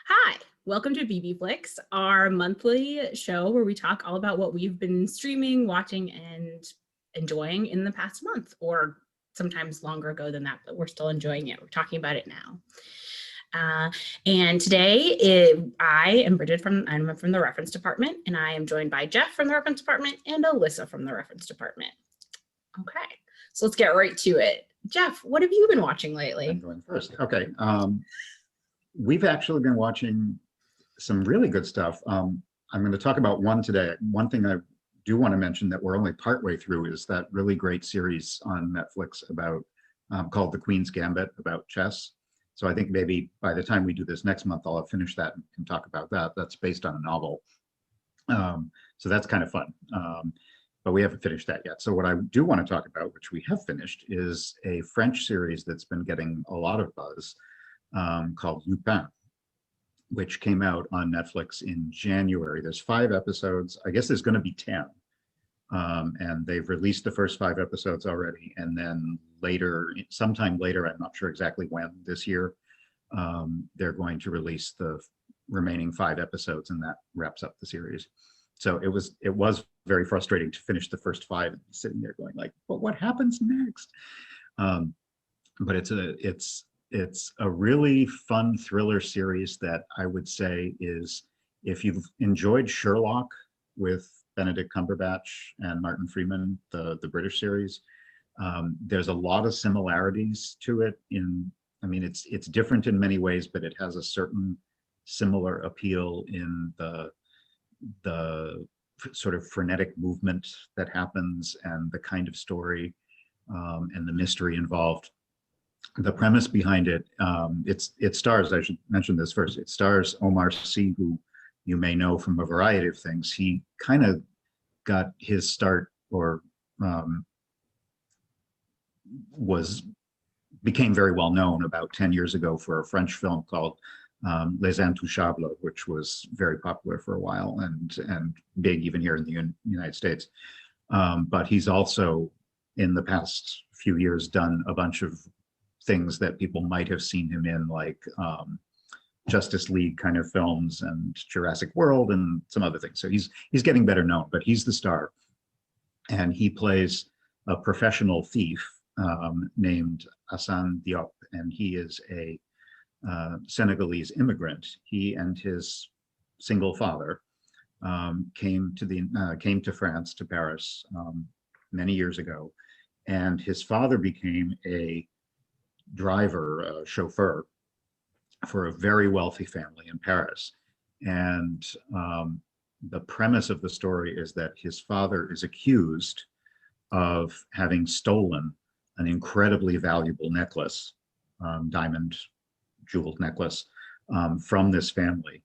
Hi, welcome to BeebeFlicks, our monthly show where we talk all about what we've been streaming, watching, and enjoying in the past month, or sometimes longer ago than that, but we're still enjoying it. We're talking about it now. And today I am Brigid I'm from the reference department, and I am joined by Jeff from the reference department and Alyssa from the reference department. Okay, so let's get right to it. Jeff, what have you been watching lately? I'm going first. Okay. We've actually been watching some really good stuff. I'm going to talk about one today. One thing I do want to mention that we're only partway through is that really great series on Netflix about called The Queen's Gambit, about chess. So I think maybe by the time we do this next month, I'll have finished that and can talk about that. That's based on a novel. So that's kind of fun. But we haven't finished that yet. So what I do want to talk about, which we have finished, is a French series that's been getting a lot of buzz called Lupin, which came out on Netflix in January. There's 5 episodes. I guess there's going to be 10. And they've released the first 5 episodes already. And then later, sometime later, I'm not sure exactly when this year, they're going to release the remaining 5 episodes, and that wraps up the series. So it was very frustrating to finish the first 5 and sitting there going like, but what happens next? But it's a really fun thriller series that I would say is, if you've enjoyed Sherlock with Benedict Cumberbatch and Martin Freeman, the British series, there's a lot of similarities to it. I mean, it's different in many ways, but it has a certain similar appeal in the sort of frenetic movement that happens and the kind of story and the mystery involved. The premise behind it, it stars, I should mention this first, it stars Omar Sy, who you may know from a variety of things. He kind of got his start, or became very well known about 10 years ago for a French film called Les Intouchables, which was very popular for a while and big even here in the United States. But he's also, in the past few years, done a bunch of things that people might have seen him in, like Justice League kind of films and Jurassic World and some other things. So he's getting better known, but he's the star. And he plays a professional thief named Hassan Diop, and he is a Senegalese immigrant. He and his single father came to France, to Paris, many years ago, and his father became a driver, chauffeur for a very wealthy family in Paris. And the premise of the story is that his father is accused of having stolen an incredibly valuable necklace, diamond jeweled necklace, from this family.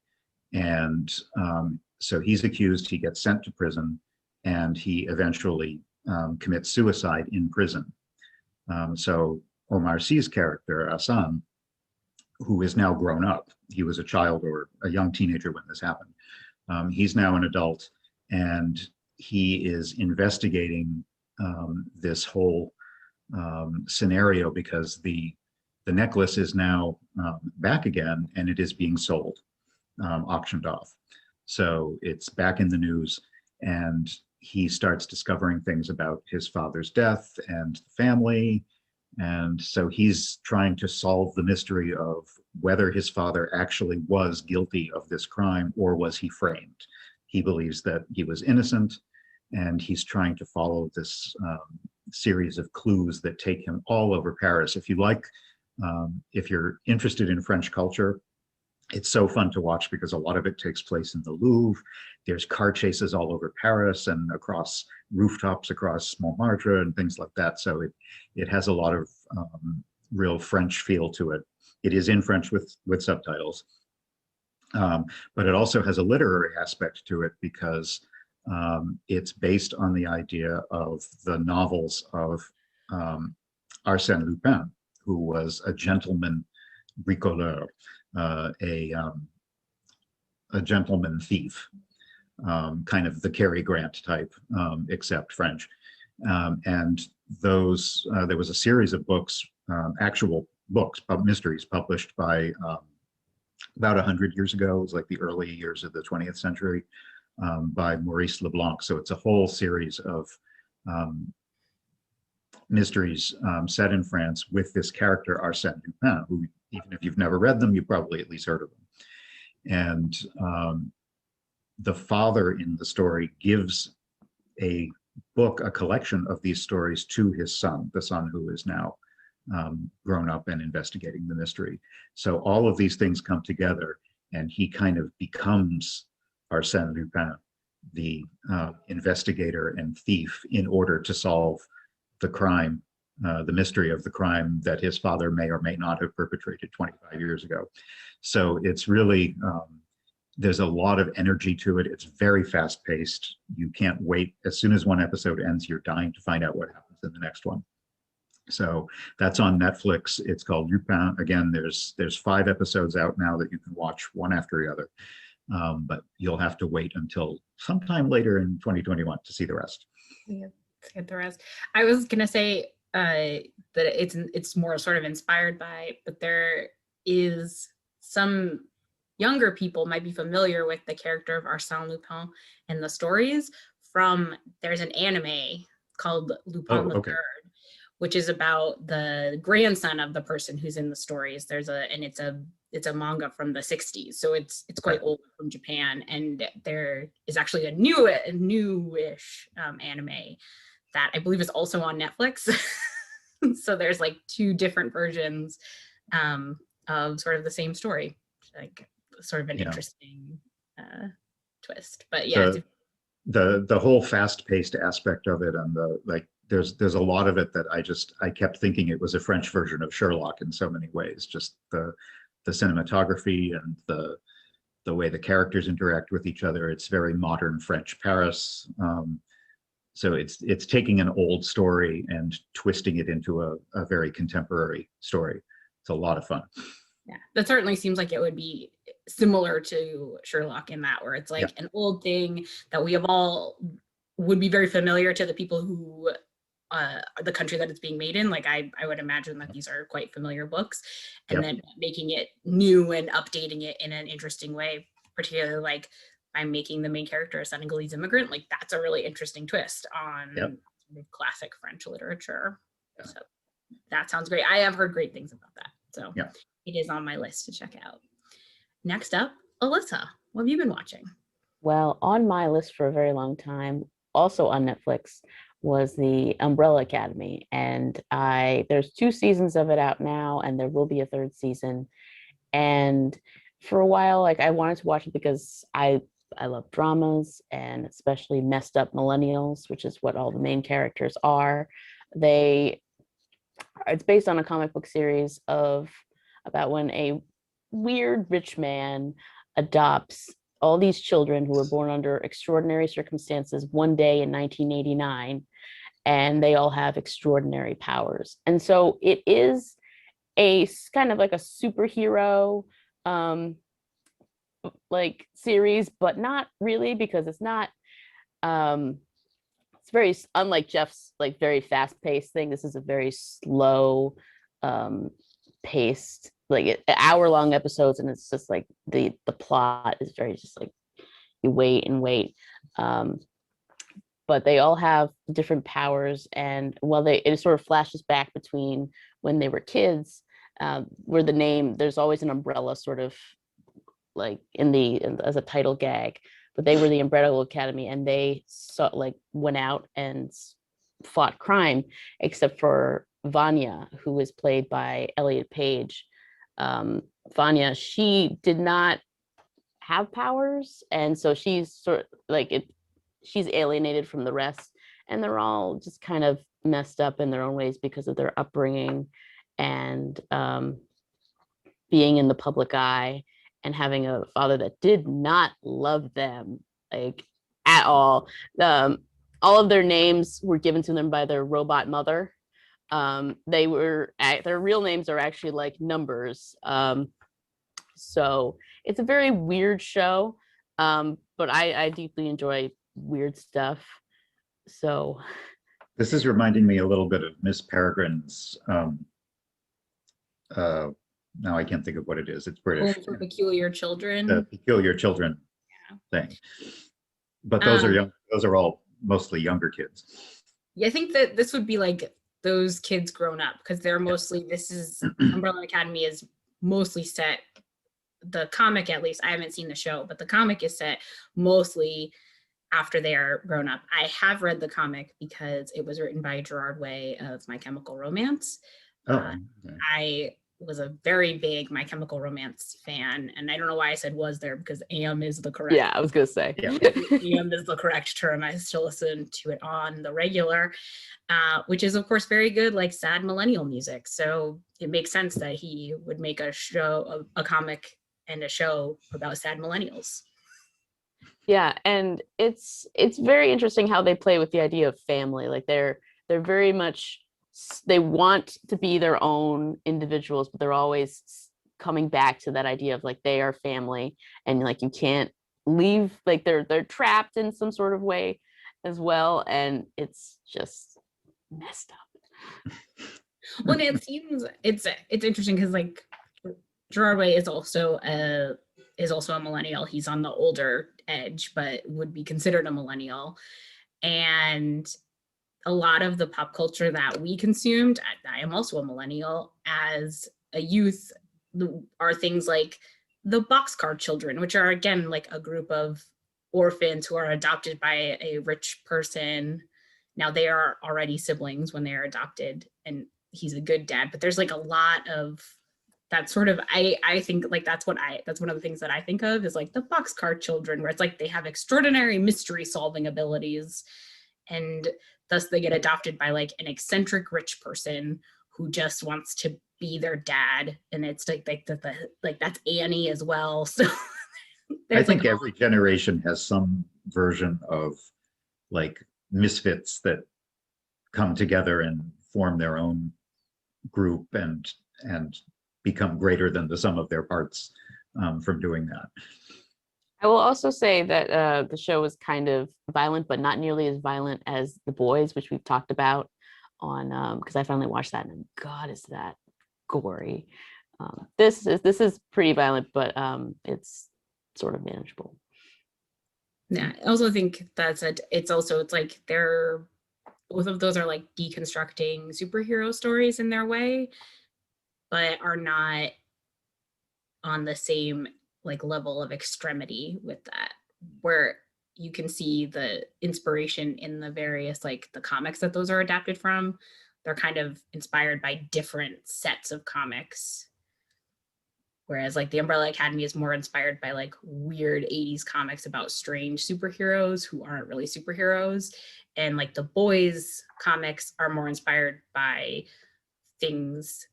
And so he's accused, he gets sent to prison, and he eventually commits suicide in prison. So Omar Sy's character, Hassan, who is now grown up, he was a child or a young teenager when this happened. He's now an adult, and he is investigating this whole scenario because the necklace is now back again, and it is being sold, auctioned off. So it's back in the news, and he starts discovering things about his father's death and the family. And so he's trying to solve the mystery of whether his father actually was guilty of this crime, or was he framed. He believes that he was innocent, and he's trying to follow this series of clues that take him all over Paris. If you're interested in French culture, it's so fun to watch because a lot of it takes place in the Louvre. There's car chases all over Paris and across rooftops across Montmartre and things like that. So it has a lot of real French feel to it. It is in French with subtitles, but it also has a literary aspect to it because it's based on the idea of the novels of Arsène Lupin, who was a gentleman bricoleur, a gentleman thief, kind of the Cary Grant type, except French. And there was a series of books, actual books, mysteries published by about 100 years ago. It was like the early years of the 20th century, by Maurice Leblanc. So it's a whole series of um, mysteries set in France with this character Arsène Lupin, who, even if you've never read them, you've probably at least heard of them. And the father in the story gives a book, a collection of these stories to his son, the son who is now grown up and investigating the mystery. So all of these things come together, and he kind of becomes Arsène Lupin, the investigator and thief, in order to solve the crime, the mystery of the crime that his father may or may not have perpetrated 25 years ago. So it's really, there's a lot of energy to it. It's very fast paced. You can't wait. As soon as one episode ends, you're dying to find out what happens in the next one. So that's on Netflix. It's called Lupin. Again, there's 5 episodes out now that you can watch one after the other. But you'll have to wait until sometime later in 2021 to see the rest. Yeah, let's get the rest. I was gonna say that it's more sort of inspired by, but there is some younger people might be familiar with the character of Arsène Lupin and the stories from, there's an anime called Lupin the Third, which is about the grandson of the person who's in the stories. It's a manga from the 60s, so it's quite old, from Japan, and there is actually a newish anime that I believe is also on Netflix. So there's like 2 different versions of sort of the same story, like sort of an interesting twist. But yeah, the whole fast-paced aspect of it, and the like, there's a lot of it that I kept thinking it was a French version of Sherlock in so many ways. Just the cinematography and the way the characters interact with each other. It's very modern French Paris. So it's taking an old story and twisting it into a very contemporary story. It's a lot of fun. Yeah, that certainly seems like it would be similar to Sherlock in that, where it's like an old thing that we have all would be very familiar to the people who the country that it's being made in. Like I would imagine that these are quite familiar books, and then making it new and updating it in an interesting way, particularly like I'm making the main character a Senegalese immigrant. Like that's a really interesting twist on classic French literature. So that sounds great. I have heard great things about that. So it is on my list to check out. Next up, Alyssa, what have you been watching? Well, on my list for a very long time, also on Netflix, was the Umbrella Academy. And there's 2 seasons of it out now, and there will be a 3rd season. And for a while, like, I wanted to watch it because I love dramas, and especially messed up millennials, which is what all the main characters are. It's based on a comic book series about when a weird rich man adopts all these children who were born under extraordinary circumstances one day in 1989, and they all have extraordinary powers. And so it is a kind of like a superhero like series, but not really, because it's not it's very unlike Jeff's like very fast-paced thing. This is a very slow paced, like hour-long episodes, and it's just like the plot is very just like you wait and wait. But they all have different powers, and it sort of flashes back between when they were kids, where there's always an umbrella sort of like as a title gag, but they were the Umbrella Academy, and they went out and fought crime, except for Vanya, who is played by Elliot Page. Vanya, she did not have powers, and so she's sort of like she's alienated from the rest, and they're all just kind of messed up in their own ways because of their upbringing and being in the public eye, and having a father that did not love them like at all. All of their names were given to them by their robot mother. Their real names are actually like numbers. So it's a very weird show, but I deeply enjoy weird stuff. So this is reminding me a little bit of Miss Peregrine's now I can't think of what it is. It's Home British. for Peculiar Children. The Peculiar Children thing. But those are young. Those are all mostly younger kids. Yeah, I think that this would be like those kids grown up, because they're mostly, this is Umbrella Academy is mostly set, the comic at least, I haven't seen the show, but the comic is set mostly after they are grown up. I have read the comic because it was written by Gerard Way of My Chemical Romance. Okay. I was a very big My Chemical Romance fan, and I don't know why I said was there, because am is the correct. Yeah, I was gonna say. Yeah. Am is the correct term. I still listen to it on the regular, which is of course very good, like sad millennial music. So it makes sense that he would make a show, a comic and a show about sad millennials. Yeah, and it's very interesting how they play with the idea of family. Like they're very much, they want to be their own individuals, but they're always coming back to that idea of like they are family, and like you can't leave, like they're trapped in some sort of way as well, and it's just messed up. Well, it seems it's interesting because like Gerard Way is also a millennial. He's on the older edge, but would be considered a millennial. And a lot of the pop culture that we consumed, I am also a millennial, as a youth, are things like the Boxcar Children, which are again like a group of orphans who are adopted by a rich person. Now they are already siblings when they are adopted, and he's a good dad, but there's like a lot of that sort of, I think like that's one of the things that I think of is like the Boxcar Children, where it's like they have extraordinary mystery solving abilities, and thus they get adopted by like an eccentric rich person who just wants to be their dad. And it's like that's Annie as well. So I think like every generation has some version of like misfits that come together and form their own group and become greater than the sum of their parts from doing that. I will also say that the show is kind of violent, but not nearly as violent as The Boys, which we've talked about on, because I finally watched that, and God, is that gory. This is pretty violent, but it's sort of manageable. Yeah, I also think that's it's like they're, both of those are like deconstructing superhero stories in their way, but are not on the same like level of extremity with that, where you can see the inspiration in the various like the comics that those are adapted from. They're kind of inspired by different sets of comics, whereas like the Umbrella Academy is more inspired by like weird 80s comics about strange superheroes who aren't really superheroes, and like the Boys comics are more inspired by things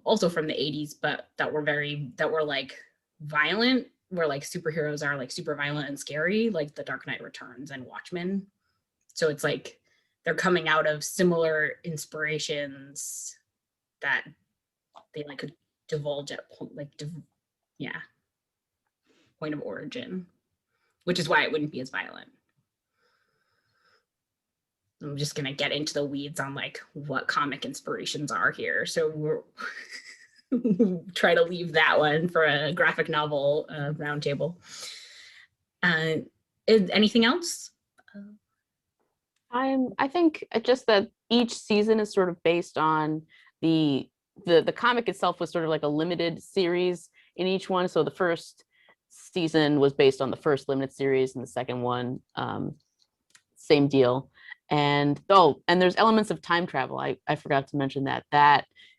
also from the 80s, but that were like violent, where like superheroes are like super violent and scary, like The Dark Knight Returns and Watchmen. So it's like they're coming out of similar inspirations that they like could divulge at point of origin, which is why it wouldn't be as violent. I'm just gonna get into the weeds on like what comic inspirations are here. So we're try to leave that one for a graphic novel roundtable. Is anything else? I think just that each season is sort of based on the comic itself was sort of like a limited series in each one. So the first season was based on the first limited series, and the second one, same deal. And there's elements of time travel. I forgot to mention that.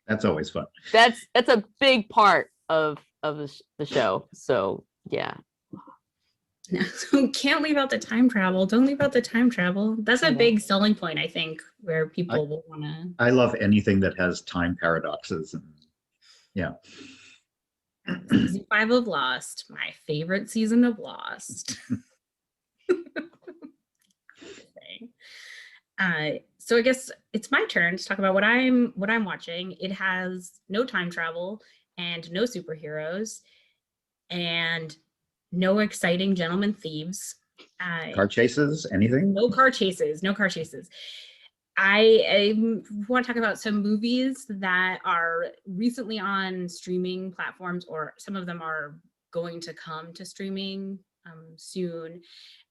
That's always fun. That's a big part of the show. So yeah. No, so can't leave out the time travel. Don't leave out the time travel. That's a big selling point, I think, where people will want to. I love anything that has time paradoxes, and yeah. Season 5 of Lost, my favorite season of Lost. So I guess it's my turn to talk about what I'm watching. It has no time travel and no superheroes and no exciting gentleman thieves. Car chases, anything? No car chases. I want to talk about some movies that are recently on streaming platforms, or some of them are going to come to streaming soon.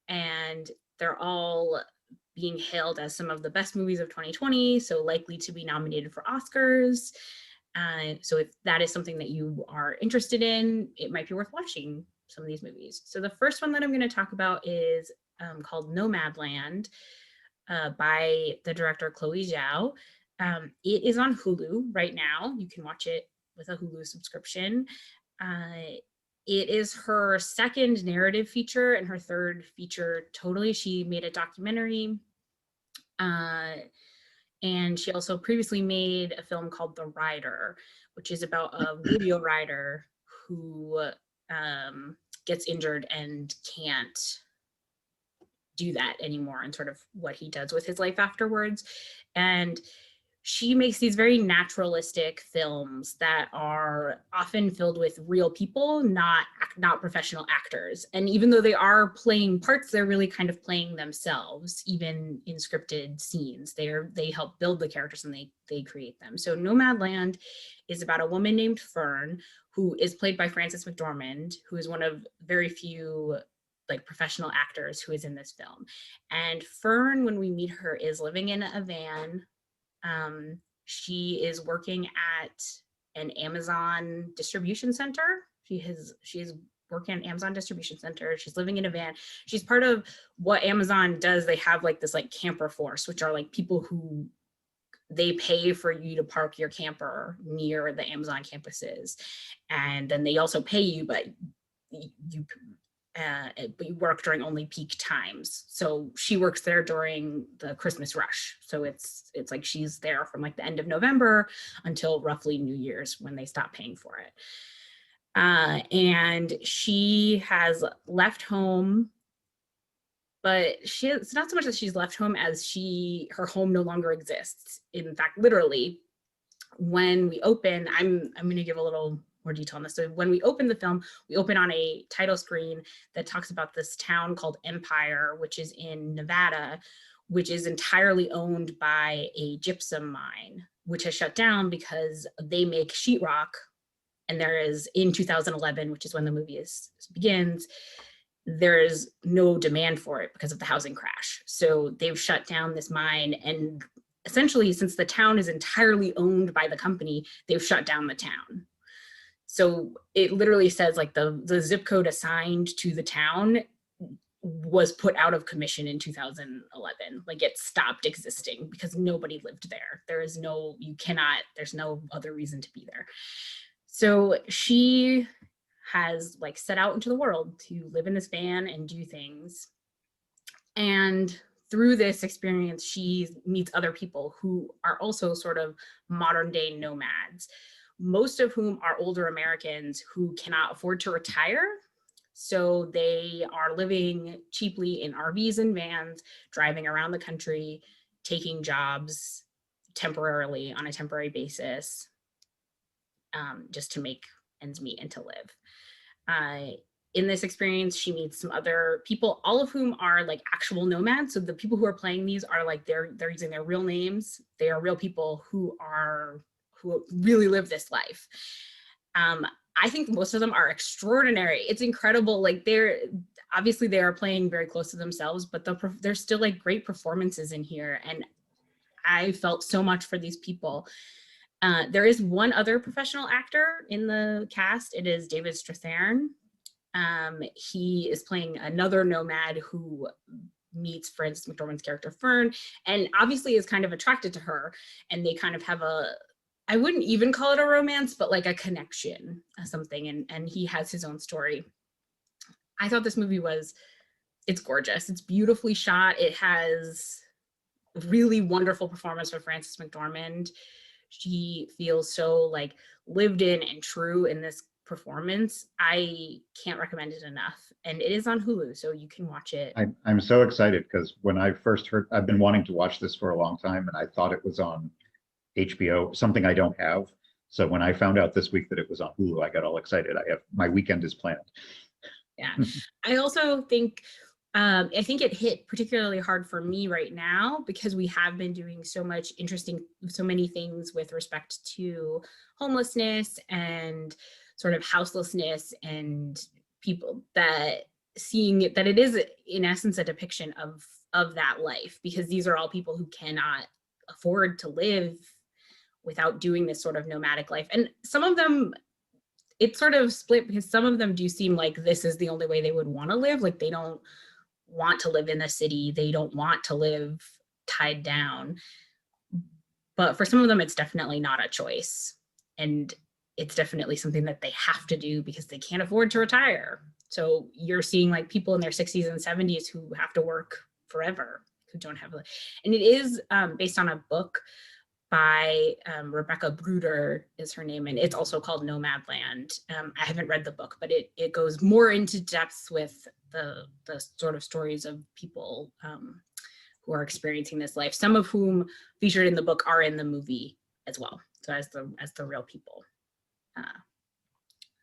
And they're all being hailed as some of the best movies of 2020, so likely to be nominated for Oscars. So if that is something that you are interested in, it might be worth watching some of these movies. So the first one that I'm going to talk about is called Nomad Land by the director Chloe Zhao. It is on Hulu right now. You can watch it with a Hulu subscription. It is her second narrative feature and her third feature totally. She made a documentary. And she also previously made a film called The Rider, which is about a rodeo rider who gets injured and can't do that anymore, and sort of what he does with his life afterwards. And she makes these very naturalistic films that are often filled with real people, not professional actors. And even though they are playing parts, they're really kind of playing themselves, even in scripted scenes. They help build the characters and they create them. So Nomad Land is about a woman named Fern, who is played by Frances McDormand, who is one of very few like professional actors who is in this film. And Fern, when we meet her, is living in a van. She is working at an Amazon distribution center. She is working at an Amazon distribution center. She's living in a van. She's part of what Amazon does. They have like this like camper force, which are like people who they pay for you to park your camper near the Amazon campuses. And then they also pay you, but you work during only peak times. So she works there during the Christmas rush. So it's like she's there from like the end of November until roughly New Year's, when they stop paying for it. And she has left home, but it's not so much that she's left home as her home no longer exists. In fact, literally, when we open, I'm going to give a little more detail on this. So when we open the film, we open on a title screen that talks about this town called Empire, which is in Nevada, which is entirely owned by a gypsum mine, which has shut down because they make sheetrock. And there is, in 2011, which is when the movie begins, there is no demand for it because of the housing crash. So they've shut down this mine, and essentially, since the town is entirely owned by the company, they've shut down the town. So it literally says like the zip code assigned to the town was put out of commission in 2011. Like it stopped existing because nobody lived there. There's no other reason to be there. So she has like set out into the world to live in this van and do things. And through this experience, she meets other people who are also sort of modern day nomads, most of whom are older Americans who cannot afford to retire. So they are living cheaply in RVs and vans, driving around the country, taking jobs temporarily on a temporary basis, just to make ends meet and to live. In this experience, she meets some other people, all of whom are like actual nomads. So the people who are playing these are like, they're using their real names. They are real people who really live this life. I think most of them are extraordinary. It's incredible. Like they are playing very close to themselves, but there's still like great performances in here. And I felt so much for these people. There is one other professional actor in the cast. It is David Strathairn. He is playing another nomad who meets Frances McDormand's character Fern, and obviously is kind of attracted to her, and they kind of have I wouldn't even call it a romance, but like a connection, something, and he has his own story. I thought this movie it's gorgeous. It's beautifully shot. It has really wonderful performance for Frances McDormand. She feels so like lived in and true in this performance. I can't recommend it enough. And it is on Hulu, so you can watch it. I'm so excited because when I first heard, I've been wanting to watch this for a long time, and I thought it was on HBO, something I don't have. So when I found out this week that it was on Hulu, I got all excited. My weekend is planned. Yeah. I also think I think it hit particularly hard for me right now because we have been doing so many things with respect to homelessness and sort of houselessness, and people that seeing it, that it is in essence a depiction of that life, because these are all people who cannot afford to live without doing this sort of nomadic life. And some of them, it's sort of split, because some of them do seem like this is the only way they would want to live. Like they don't want to live in the city. They don't want to live tied down. But for some of them, it's definitely not a choice. And it's definitely something that they have to do because they can't afford to retire. So you're seeing like people in their 60s and 70s who have to work forever, who don't have, and it is based on a book by Rebecca Bruder is her name, and it's also called Nomad Land. I haven't read the book, but it goes more into depth with the sort of stories of people who are experiencing this life, some of whom featured in the book are in the movie as well, so as the real people.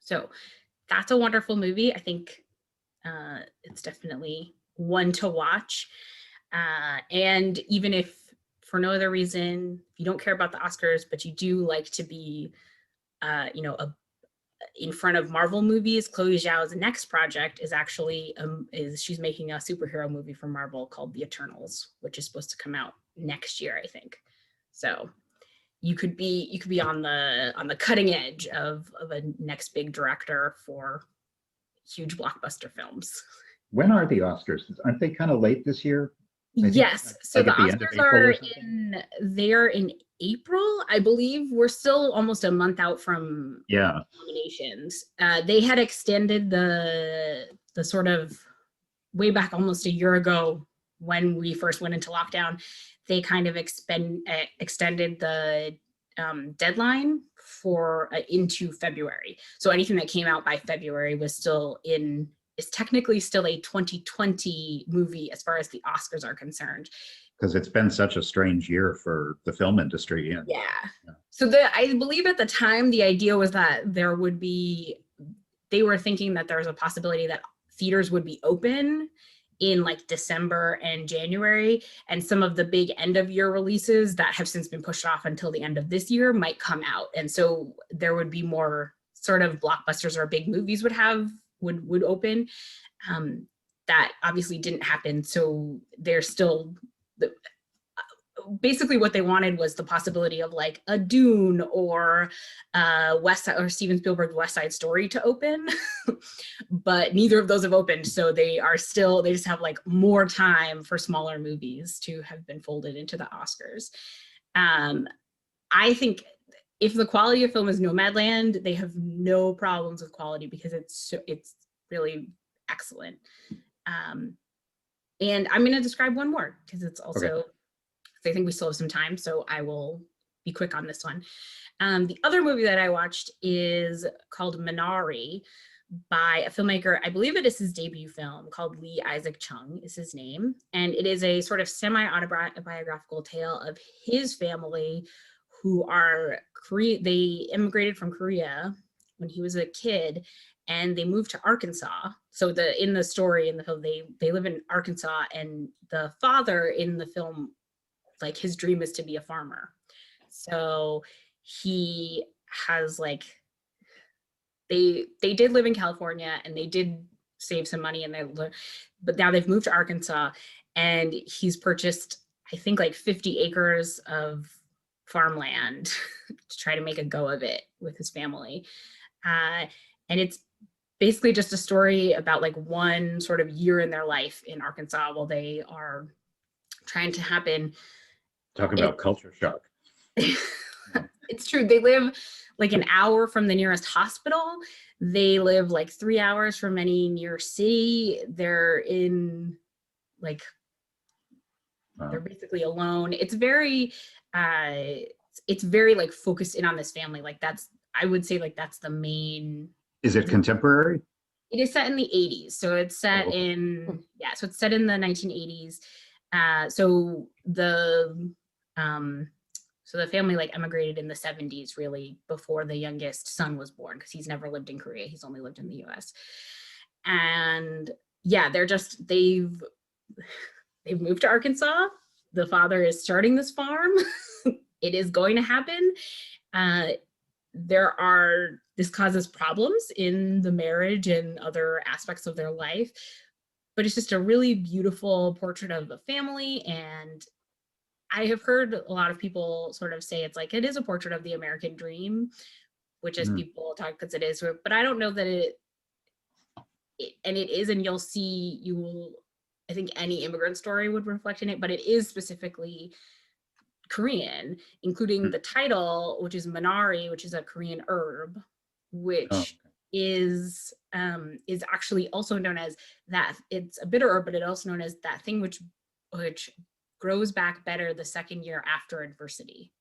So that's a wonderful movie. I think it's definitely one to watch. And even if for no other reason, if you don't care about the Oscars, but you do like to be, in front of Marvel movies, Chloe Zhao's next project is actually, she's making a superhero movie for Marvel called The Eternals, which is supposed to come out next year, I think. So you could be on the cutting edge of a next big director for huge blockbuster films. When are the Oscars? Aren't they kind of late this year? Yes, so like the Oscars are they're in April, I believe. We're still almost a month out from nominations. They had extended the sort of way back almost a year ago when we first went into lockdown. They kind of extended the deadline for into February. So anything that came out by February was still is technically still a 2020 movie as far as the Oscars are concerned. Because it's been such a strange year for the film industry. And, yeah. So I believe at the time, the idea was that they were thinking that there was a possibility that theaters would be open in like December and January, and some of the big end of year releases that have since been pushed off until the end of this year might come out. And so there would be more sort of blockbusters or big movies would open. That obviously didn't happen. So they're still, basically what they wanted was the possibility of like a Dune or Steven Spielberg's West Side Story to open, but neither of those have opened. So they just have like more time for smaller movies to have been folded into the Oscars. I think if the quality of film is Nomadland, they have no problems with quality because it's really excellent. And I'm going to describe one more because it's also, okay. I think we still have some time, so I will be quick on this one. The other movie that I watched is called Manari by a filmmaker. I believe it is his debut film, called Lee Isaac Chung is his name. And it is a sort of semi-autobiographical tale of his family who are they immigrated from Korea when he was a kid, and they moved to Arkansas. So in the story, in the film, they live in Arkansas, and the father in the film, like his dream is to be a farmer. So he has like, they did live in California and they did save some money, but now they've moved to Arkansas, and he's purchased, I think, like 50 acres of farmland to try to make a go of it with his family. And it's basically just a story about like one sort of year in their life in Arkansas while they are trying to happen. Talk about culture shock. It's true. They live like an hour from the nearest hospital. They live like 3 hours from any near city. They're in like, they're basically alone. It's very like focused in on this family. Like I would say like that's the main. Is it contemporary? It is set in the 80s. So it's set in it's set in the 1980s. So the family like emigrated in the 70s, really before the youngest son was born, because he's never lived in Korea. He's only lived in the US. And yeah, they've moved to Arkansas. The father is starting this farm. It is going to happen. This causes problems in the marriage and other aspects of their life, but it's just a really beautiful portrait of the family. And I have heard a lot of people sort of say it's like, it is a portrait of the American dream, which is people talk because it is, but I don't know that and it is, and I think any immigrant story would reflect in it, but it is specifically Korean, including the title, which is Manari, which is a Korean herb, which is actually also known as that. It's a bitter herb, but it's also known as that thing which grows back better the second year after adversity.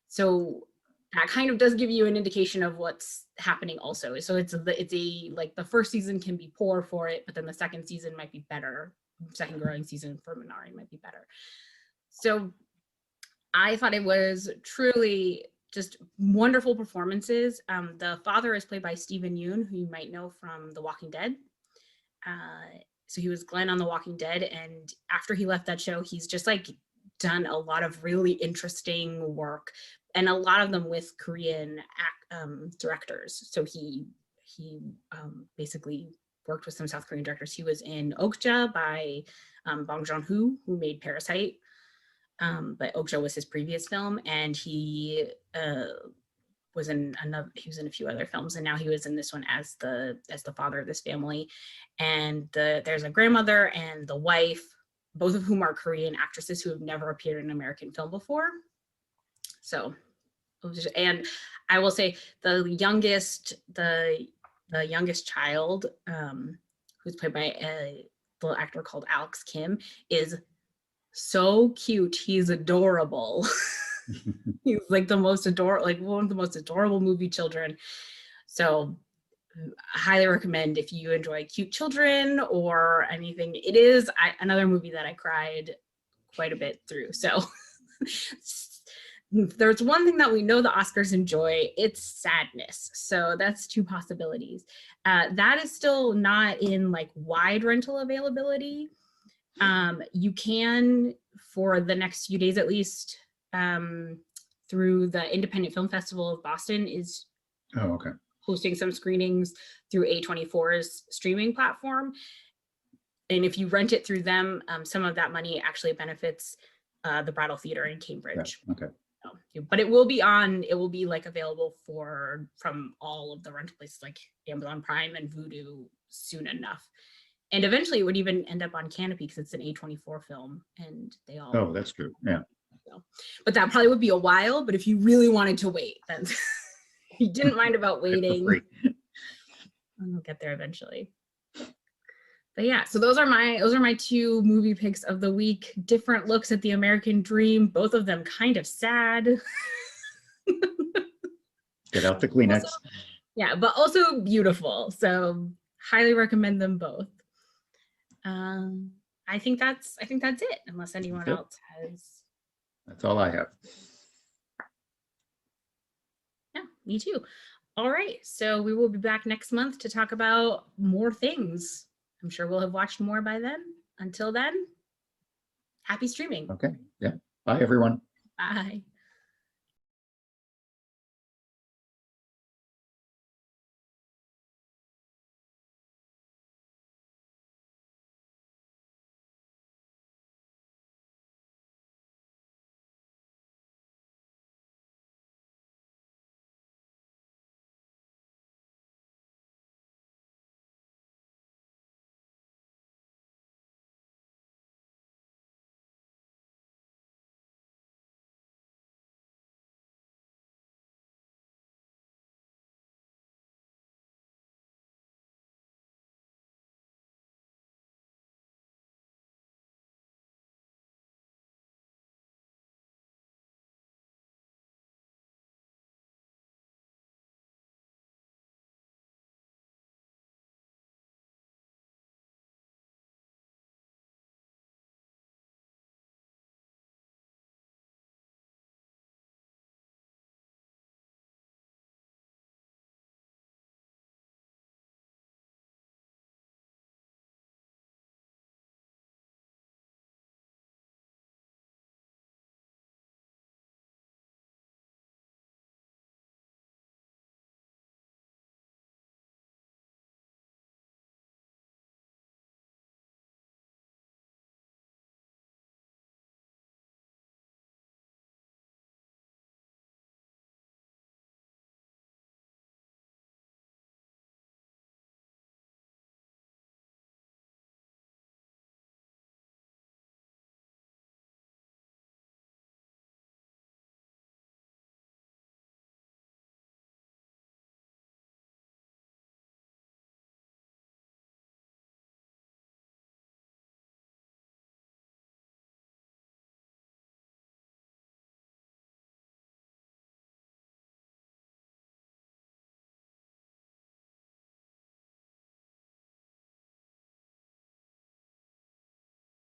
So that kind of does give you an indication of what's happening also. So it's like the first season can be poor for it, but then the second season might be better. Second growing season for Manari might be better. So I thought it was truly just wonderful performances. The father is played by Stephen Yeun, who you might know from The Walking Dead. So he was Glenn on The Walking Dead, and after he left that show, he's just like done a lot of really interesting work, and a lot of them with Korean directors. So he basically worked with some South Korean directors. He was in Okja by Bong Joon-ho, who made Parasite. But Okja was his previous film, and he was in a few other films, and now he was in this one as the father of this family. And there's a grandmother and the wife, both of whom are Korean actresses who have never appeared in an American film before. So, and I will say the youngest child, who's played by a little actor called Alex Kim, is so cute. He's adorable. He's like the most adorable, like one of the most adorable movie children. So I highly recommend if you enjoy cute children or anything. It is another movie that I cried quite a bit through. So there's one thing that we know the Oscars enjoy, it's sadness. So that's two possibilities. That is still not in like wide rental availability. You can, for the next few days at least, through the Independent Film Festival of Boston is hosting some screenings through A24's streaming platform. And if you rent it through them, some of that money actually benefits the Brattle Theater in Cambridge. Yeah, okay. But it will be like available from all of the rental places like Amazon Prime and Vudu soon enough. And eventually it would even end up on Canopy because it's an A24 film and they all. Oh, that's true. Yeah. So, but that probably would be a while. But if you really wanted to wait, then you didn't mind about waiting. I'll get there eventually. But yeah, so those are my two movie picks of the week. Different looks at the American dream, both of them kind of sad. Get out the Kleenex. Also, yeah, but also beautiful. So highly recommend them both. I think that's it, unless anyone else has. That's all I have. Yeah, me too. All right, so we will be back next month to talk about more things. I'm sure we'll have watched more by then. Until then, happy streaming. Okay, yeah. Bye, everyone. Bye.